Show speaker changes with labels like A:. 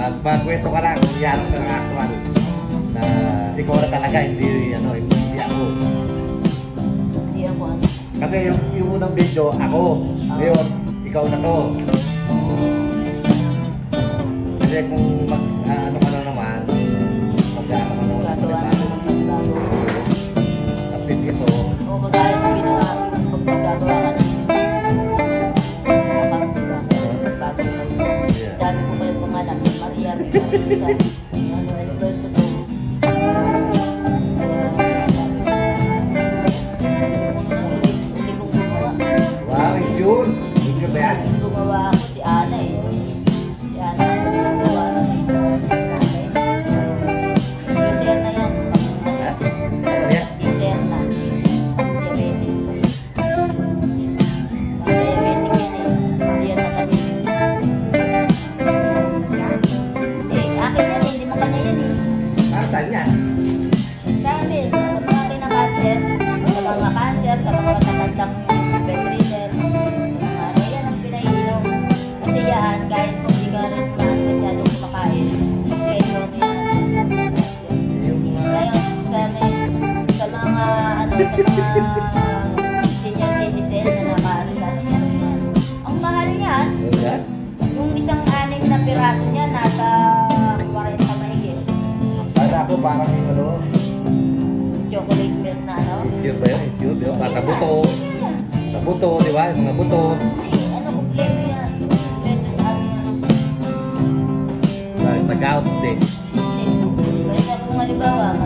A: Magkwento ka lang kung yan ang actual na ikaw na talaga, hindi ako.
B: Hindi ako ano.
A: Kasi yung unang video, ako. Ngayon, ikaw na to. Kasi kung ano ka na naman, mag-ano ka naman.
B: Gagawa naman magbago.
A: At least ito.
B: O kagaya na ginawa ko yung pagkagawa ka ng dati ko kayo pangalan, Maria Marisa. Ano ba yung totoo? Hindi kong gumawa.
A: Wow, sure. Sure ba yan?
B: Hindi gumawa ako si Ana eh. Si Ana ang gumawa na si Diesel na yan.
A: Ano yan?
B: Diesel na. Diabetes. Diabetic yan eh. Hindi yan nakabit. Akin yan eh, hindi mo kanya yan eh.
A: Saan yan?
B: Sa amin, sa mga kinaka-cancer, sa mga cancer, sa mga matatandang bedridden, sa mga ano, yan ang pinainom. Kasi yan, kahit kung di ka rin masyadong kumakain, kahit mo yan. Kaya sa mga ano, sa mga senior citizen na nakaano sa amin, yan. Ang mahal niyan, yung isang 6 na piraso niya, nasa 40 mahigit.
A: Para ako parang yung ano.
B: Chocolate milk na ano.
A: Sure ba yun? Sure ba yun? Sa buto. Sa buto, di ba? Yung mga buto.
B: Ano, kumpleto yan. Kumpleto sa amin.
A: Sa gout din.
B: Kaya kung halimbawa,